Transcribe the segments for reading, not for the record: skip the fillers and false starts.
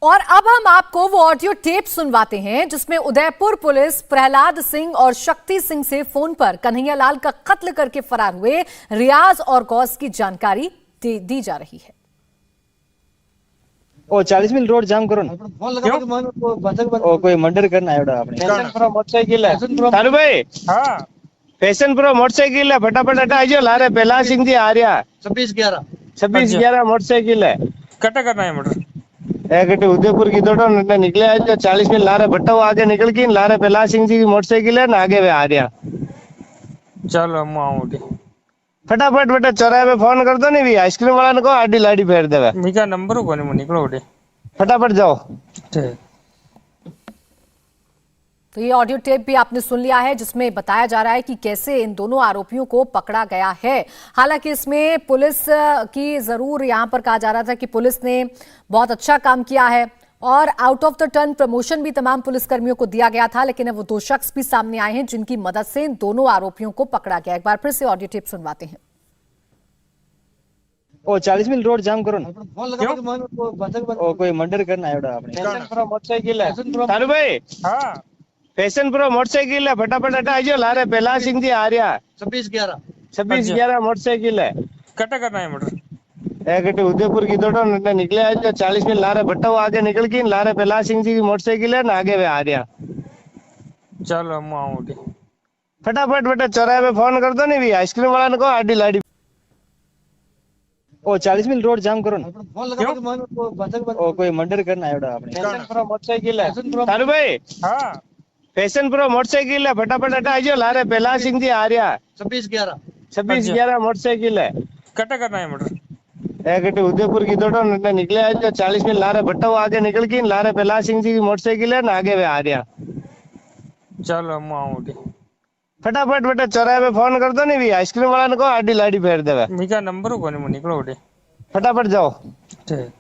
और अब हम आपको वो ऑडियो टेप सुनवाते हैं जिसमें उदयपुर पुलिस प्रहलाद सिंह और शक्ति सिंह से फोन पर कन्हैयालाल का कत्ल करके फरार हुए रियाज और गौस की जानकारी दी जा रही है। ओ 40 मील रोड जाम करो ना। ओ कोई मर्डर करना है पैशन प्रो मोटरसाइकिल है तारू भाई। हाँ पैशन प्रो मोटरसाइकिल है फटाफट हटा आइयो लारे पहला सिंह जी आ रहा 2611 मोटरसाइकिल है कटा करना है मोटर एक उदयपुर की दौड़ो निकले आज 40 मील लारे भट्टा आगे निकल की लारे पहला सिंह जी की मोटरसाइकिल है ना आगे वे आ रहा। चलो हम आऊंगी फटाफट बेटा चौराहे पे फोन कर दो नहीं भी आइसक्रीम वाला ने को आडी लाडी फेर देवे मीका नंबर को नहीं निकलो उठे फटाफट जाओ। ठीक तो ये ऑडियो टेप भी आपने सुन लिया है जिसमें बताया जा रहा है कि कैसे इन दोनों आरोपियों को पकड़ा गया है। हालांकि इसमें पुलिस की जरूर यहां पर कहा जा रहा था कि पुलिस ने बहुत अच्छा काम किया है और out of the turn promotion भी तमाम पुलिसकर्मियों को दिया गया था, लेकिन अब वो दो शख्स भी सामने आए हैं जिनकी मदद से इन दोनों आरोपियों को पकड़ा गया। एक बार फिर से ऑडियो टेप सुनवाते हैं। ओ 40 मील रोड जाम करो ना। ओ कोई मर्डर करना है पैशन प्रो मोटरसाइकिल है तारू भाई। हाँ पैशन प्रो मोटरसाइकिल है फटाफट हटा आइयो लारे पहला सिंह जी आ रहा 2611 मोटरसाइकिल है कटा करना है मोटर एक उदयपुर की दौड़ो निकले आज 40 मील लारे भट्टा आगे निकल की लारे पहला सिंह जी की मोटरसाइकिल है ना आगे वे आ रहा। चलो हम आऊंगी फटाफट बेटा चौराहे पे फोन कर दो नहीं भी आइसक्रीम वाला ने को आडी लाडी। ओ 40 मील रोड जाम करो ना। ओ कोई मर्डर करना है पैशन प्रो मोटरसाइकिल है तारू भाई। हाँ पैशन प्रो मोटरसाइकिल है फटाफट हटा आइयो लारे पहला सिंह जी आ रहा 2611 मोटरसाइकिल है कटा करना है मोटर एक उदयपुर की दौड़ो निकले आज 40 मील लारे भट्टा आगे निकल की लारे पहला सिंह जी की मोटरसाइकिल है ना आगे वे आ रहा। चलो हम आऊंगी फटाफट बेटा चौराहे पे फोन कर दो नहीं भी आइसक्रीम वाला ने को आडी लाडी फेर देवे मीका नंबर को नहीं निकलो उठे फटाफट जाओ। ठीक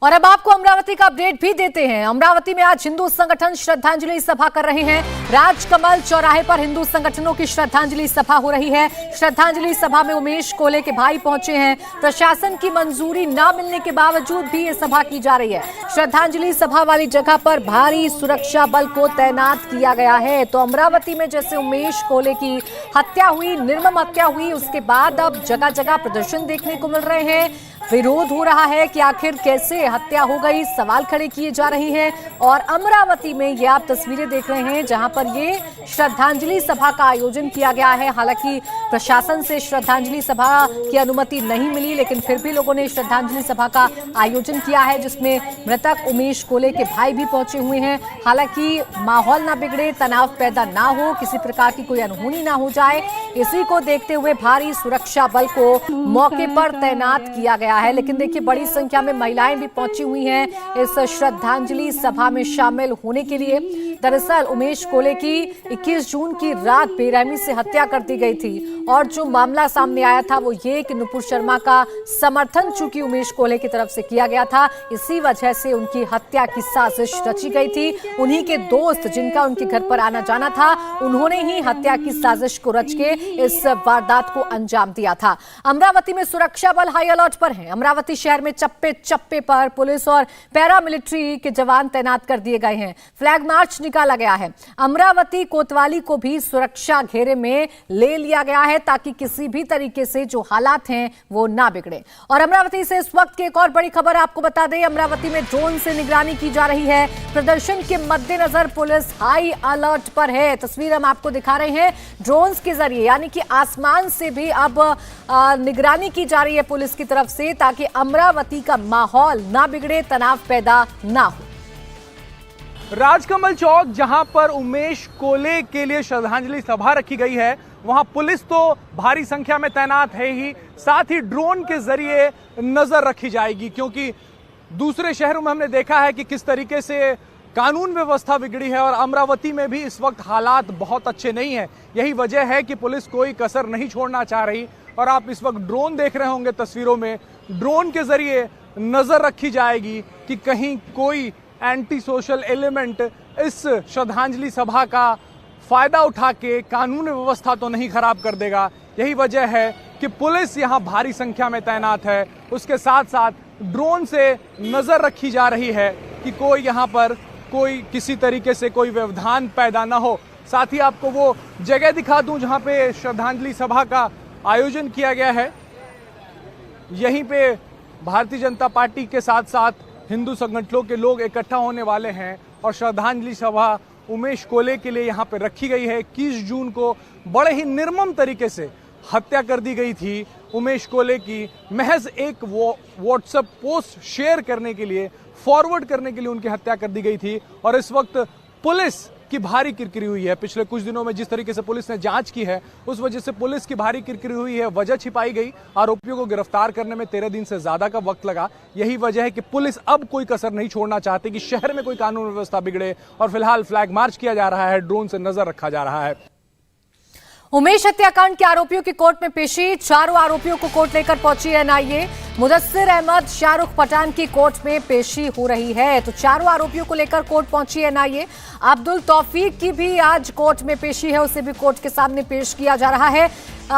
और अब आपको अमरावती का अपडेट भी देते हैं। अमरावती में आज हिंदू संगठन श्रद्धांजलि सभा कर रहे हैं। राजकमल चौराहे पर हिंदू संगठनों की श्रद्धांजलि सभा हो रही है। श्रद्धांजलि सभा में उमेश कोले के भाई पहुंचे हैं। प्रशासन की मंजूरी न मिलने के बावजूद भी ये सभा की जा रही है। श्रद्धांजलि सभा वाली जगह पर भारी सुरक्षा बल को तैनात किया गया है। तो अमरावती में जैसे उमेश कोले की हत्या हुई, निर्मम हत्या हुई, उसके बाद अब जगह जगह प्रदर्शन देखने को मिल रहे हैं। विरोध हो रहा है कि आखिर कैसे हत्या हो गई, सवाल खड़े किए जा रहे हैं। और अमरावती में ये आप तस्वीरें देख रहे हैं जहां पर ये श्रद्धांजलि सभा का आयोजन किया गया है। हालांकि प्रशासन से श्रद्धांजलि सभा की अनुमति नहीं मिली, लेकिन फिर भी लोगों ने श्रद्धांजलि सभा का आयोजन किया है जिसमें मृतक उमेश कोले के भाई भी पहुंचे हुए हैं। हालांकि माहौल ना बिगड़े, तनाव पैदा ना हो, किसी प्रकार की कोई अनहोनी ना हो जाए, इसी को देखते हुए भारी सुरक्षा बल को मौके पर तैनात किया गया है। लेकिन देखिए बड़ी संख्या में महिलाएं भी पहुंची हुई हैं इस श्रद्धांजलि सभा में शामिल होने के लिए। दरअसल उमेश कोले की 21 जून की रात बेरहमी से हत्या कर दी गई थी और जो मामला सामने आया था वो ये कि नुपुर शर्मा का समर्थन चूंकि उमेश कोले की तरफ से किया गया था, इसी वजह से उनकी हत्या की साजिश रची गई थी। उन्हीं के दोस्त जिनका उनके घर पर आना जाना था, उन्होंने ही हत्या की साजिश को रच के इस वारदात को अंजाम दिया था। अमरावती में सुरक्षा बल हाई अलर्ट पर है। अमरावती शहर में चप्पे चप्पे पर पुलिस और पैरामिलिट्री के जवान तैनात कर दिए गए हैं। फ्लैग मार्च निकाला गया है। अमरावती कोतवाली को भी सुरक्षा घेरे में ले लिया गया है ताकि किसी भी तरीके से जो हालात हैं वो ना बिगड़े। और अमरावती से इस वक्त की एक और बड़ी खबर आपको बता दें, अमरावती में ड्रोन से निगरानी की जा रही है। प्रदर्शन के मद्देनजर पुलिस हाई अलर्ट पर है। तस्वीर हम आपको दिखा रहे हैं ड्रोन के जरिए, यानी कि आसमान से भी अब निगरानी की जा रही है पुलिस की तरफ से ताकि अमरावती का माहौल ना बिगड़े, तनाव पैदा ना हो। राजकमल चौक जहां पर उमेश कोले के लिए श्रद्धांजलि सभा रखी गई है, वहां पुलिस तो भारी संख्या में तैनात है ही, साथ ही ड्रोन के जरिए नजर रखी जाएगी क्योंकि दूसरे शहरों में हमने देखा है कि किस तरीके से कानून व्यवस्था बिगड़ी है और अमरावती में भी इस वक्त हालात बहुत अच्छे नहीं है। यही वजह है कि पुलिस कोई कसर नहीं छोड़ना चाह रही और आप इस वक्त ड्रोन देख रहे होंगे तस्वीरों में। ड्रोन के जरिए नजर रखी जाएगी कि कहीं कोई एंटी सोशल एलिमेंट इस श्रद्धांजलि सभा का फायदा उठा के कानून व्यवस्था तो नहीं खराब कर देगा। यही वजह है कि पुलिस यहां भारी संख्या में तैनात है। उसके साथ साथ ड्रोन से नजर रखी जा रही है कि कोई यहाँ पर कोई किसी तरीके से कोई व्यवधान पैदा ना हो। साथ ही आपको वो जगह दिखा दूं जहां पे श्रद्धांजलि सभा का आयोजन किया गया है। यहीं पे भारतीय जनता पार्टी के साथ साथ हिंदू संगठनों के लोग इकट्ठा होने वाले हैं और श्रद्धांजलि सभा उमेश कोले के लिए यहाँ पे रखी गई है। 21 जून को बड़े ही निर्मम तरीके से हत्या कर दी गई थी उमेश कोले की, महज एक व्हाट्सएप पोस्ट शेयर करने के लिए, फॉरवर्ड करने के लिए उनकी हत्या कर दी गई थी। और इस वक्त पुलिस की भारी किरकिरी हुई है। पिछले कुछ दिनों में जिस तरीके से पुलिस ने जांच की है उस वजह से पुलिस की भारी किरकिरी हुई है, वजह छिपाई गई। आरोपियों को गिरफ्तार करने में 13 दिन से ज्यादा का वक्त लगा। यही वजह है कि पुलिस अब कोई कसर नहीं छोड़ना चाहती कि शहर में कोई कानून व्यवस्था बिगड़े और फिलहाल फ्लैग मार्च किया जा रहा है, ड्रोन से नजर रखा जा रहा है। उमेश हत्याकांड के आरोपियों की कोर्ट में पेशी, चारों आरोपियों को कोर्ट लेकर पहुंची एनआईए। मुदस्सिर अहमद, शाहरुख पठान की कोर्ट में पेशी हो रही है, तो चारों आरोपियों को लेकर कोर्ट पहुंची एनआईए। अब्दुल तौफीक की भी आज कोर्ट में पेशी है, उसे भी कोर्ट के सामने पेश किया जा रहा है।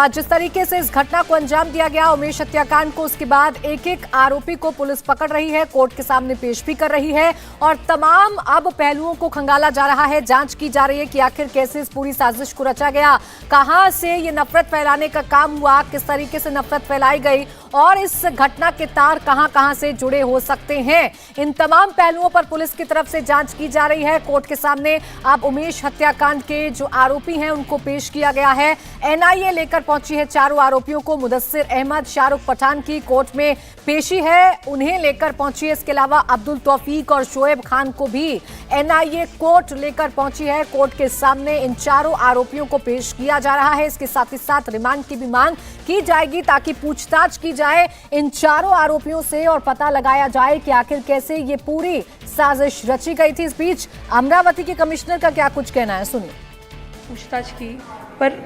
जिस तरीके से इस घटना को अंजाम दिया गया उमेश हत्याकांड को, उसके बाद एक एक आरोपी को पुलिस पकड़ रही है, कोर्ट के सामने पेश भी कर रही है और तमाम अब पहलुओं को खंगाला जा रहा है। जांच की जा रही है कि आखिर कैसे इस पूरी साजिश को रचा गया, कहां से ये नफरत फैलाने का काम हुआ, किस तरीके से नफरत फैलाई गई और इस घटना के तार कहां से जुड़े हो सकते हैं। इन तमाम पहलुओं पर पुलिस की तरफ से जांच की जा रही है। कोर्ट के सामने अब उमेश हत्याकांड के जो आरोपी हैं उनको पेश किया गया है। एनआईए लेकर पहुंची है चारों आरोपियों को। मुदस्सिर अहमद, शाहरुख पठान की कोर्ट में पेशी है, उन्हें लेकर पहुंची है। इसके अलावा अब्दुल तौफीक और शोएब खान को भी एनआईए कोर्ट लेकर पहुंची है। कोर्ट के सामने इन चारों आरोपियों को पेश किया जा रहा है। इसके साथ ही साथ रिमांड की भी मांग की जाएगी ताकि पूछताछ की जाए इन चारों आरोपियों से और पता लगाया जाए कि आखिर कैसे ये पूरी साजिश रची गई थी। इस बीच अमरावती के कमिश्नर का क्या कुछ कहना है, सुनिए। पूछताछ की पर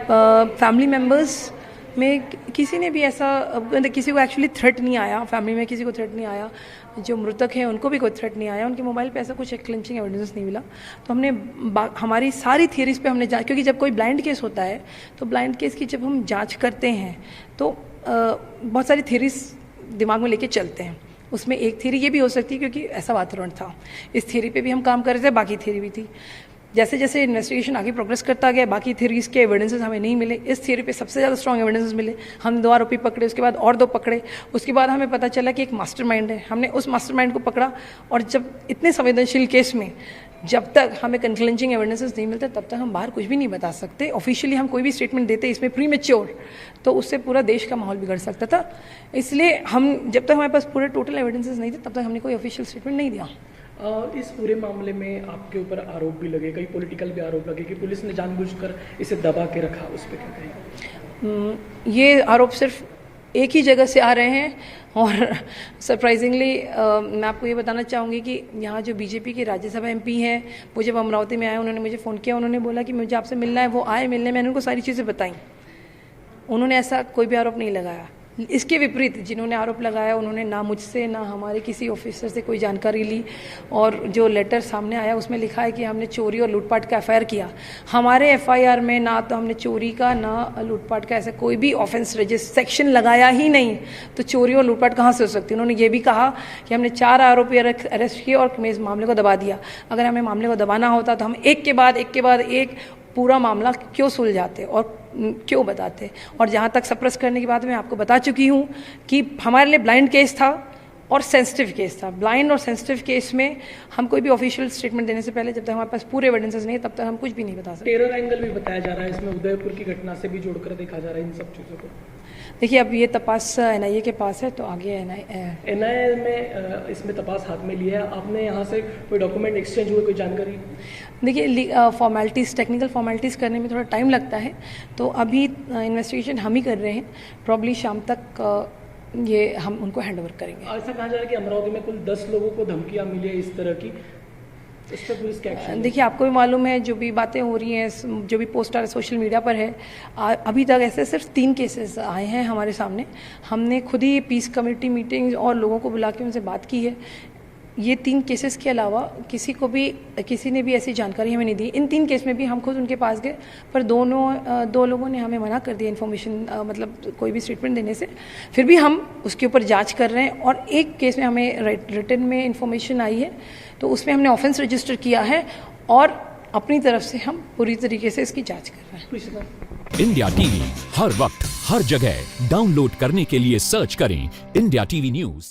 फैमिली मेम्बर्स में किसी ने भी ऐसा, किसी को एक्चुअली थ्रेट नहीं आया, फैमिली में किसी को थ्रेट नहीं आया। जो मृतक हैं उनको भी कोई थ्रेट नहीं आया, उनके मोबाइल पे ऐसा कुछ क्लिंचिंग एविडेंस नहीं मिला। तो हमने हमारी सारी थियरीज पे हमने जांच, क्योंकि जब कोई ब्लाइंड केस होता है तो ब्लाइंड केस की जब हम जांच करते हैं तो बहुत सारी थियरीज दिमाग में लेके चलते हैं। उसमें एक थियरी ये भी हो सकती है क्योंकि ऐसा वातावरण था, इस थियरी पे भी हम काम कर रहे थे, बाकी थियरी भी थी। जैसे जैसे इन्वेस्टिगेशन आगे प्रोग्रेस करता गया, बाकी थ्योरीज के एविडेंसेस हमें नहीं मिले। इस थ्योरी पे सबसे ज़्यादा स्ट्रॉन्ग एविडेंसेस मिले। हमने 2 आरोपी पकड़े, उसके बाद और 2 पकड़े, उसके बाद हमें पता चला कि एक मास्टरमाइंड है। हमने उस मास्टरमाइंड को पकड़ा और जब इतने संवेदनशील केस में जब तक हमें कंक्लिंचिंग एविडेंसेस नहीं मिलते तब तक हम बाहर कुछ भी नहीं बता सकते। ऑफिशियली हम कोई भी स्टेटमेंट देते इसमें प्रीमेच्योर, तो उससे पूरा देश का माहौल बिगड़ सकता था। इसलिए हम जब तक हमारे पास पूरे टोटल एविडेंसेस नहीं थे तब तक हमने कोई ऑफिशियल स्टेटमेंट नहीं दिया। इस पूरे मामले में आपके ऊपर आरोप भी लगे, कई पॉलिटिकल भी आरोप लगे कि पुलिस ने जानबूझकर इसे दबा के रखा, उस पर क्या कहेंगे? ये आरोप सिर्फ एक ही जगह से आ रहे हैं और सरप्राइजिंगली मैं आपको ये बताना चाहूँगी कि यहाँ जो बीजेपी के राज्यसभा एमपी हैं, वो जब अमरावती में आए उन्होंने मुझे फ़ोन किया, उन्होंने बोला कि मुझे आपसे मिलना है। वो आए मिलने, मैंने उनको सारी चीज़ें बताई। उन्होंने ऐसा कोई भी आरोप नहीं लगाया। इसके विपरीत जिन्होंने आरोप लगाया उन्होंने ना मुझसे ना हमारे किसी ऑफिसर से कोई जानकारी ली, और जो लेटर सामने आया उसमें लिखा है कि हमने चोरी और लूटपाट का एफआईआर किया। हमारे एफआईआर में ना तो हमने चोरी का ना लूटपाट का ऐसा कोई भी ऑफेंस रजिस्टर सेक्शन लगाया ही नहीं, तो चोरी और लूटपाट कहाँ से हो सकती है। उन्होंने ये भी कहा कि हमने 4 आरोपी अरेस्ट किए और इस मामले को दबा दिया। अगर हमें मामले को दबाना होता तो हम एक के बाद एक पूरा मामला क्यों सुलझाते और क्यों बताते। और जहाँ तक सप्रेस करने की बात मैं आपको बता चुकी हूँ कि हमारे लिए ब्लाइंड केस था और सेंसिटिव केस था। ब्लाइंड और सेंसिटिव केस में हम कोई भी ऑफिशियल स्टेटमेंट देने से पहले, जब तक हमारे पास पूरे एविडेंसेस नहीं तब तक हम कुछ भी नहीं बता सकते। टेरर एंगल भी बताया जा रहा है इसमें, उदयपुर की घटना से भी जोड़कर देखा जा रहा है इन सब चीज़ों को। देखिए अब ये तपास एनआईए के पास है, तो आगे एनआईए में इसमें तपास हाथ में लिया है। आपने यहाँ से कोई डॉक्यूमेंट एक्सचेंज हुए, कोई जानकारी? देखिए फॉर्मेलिटीज़, टेक्निकल फॉर्मेलिटीज़ करने में थोड़ा टाइम लगता है, तो अभी इन्वेस्टिगेशन हम ही कर रहे हैं। प्रॉब्ली शाम तक ये हम उनको हैंड ओवर करेंगे। ऐसा कहा जा रहा है कि अमरावती में कुल 10 लोगों को धमकियाँ मिली है इस तरह की, इस पर पुलिस का एक्शन? देखिए आपको भी मालूम है, जो भी बातें हो रही हैं, जो भी पोस्ट आ रहा है सोशल मीडिया पर है, अभी तक ऐसे सिर्फ 3 केसेस आए हैं हमारे सामने। हमने खुद ही पीस कमेटी मीटिंग्स और लोगों को बुला के उनसे बात की है। ये 3 केसेस के अलावा किसी ने भी ऐसी जानकारी हमें नहीं दी। इन 3 केस में भी हम खुद उनके पास गए, पर दो लोगों ने हमें मना कर दिया इन्फॉर्मेशन, मतलब कोई भी स्टेटमेंट देने से। फिर भी हम उसके ऊपर जांच कर रहे हैं, और एक केस में हमें रिटन में इन्फॉर्मेशन आई है, तो उसमें हमने ऑफेंस रजिस्टर किया है और अपनी तरफ से हम पूरी तरीके से इसकी जांच कर रहे हैं। इंडिया टीवी हर वक्त हर जगह डाउनलोड करने के लिए सर्च करें इंडिया टीवी न्यूज।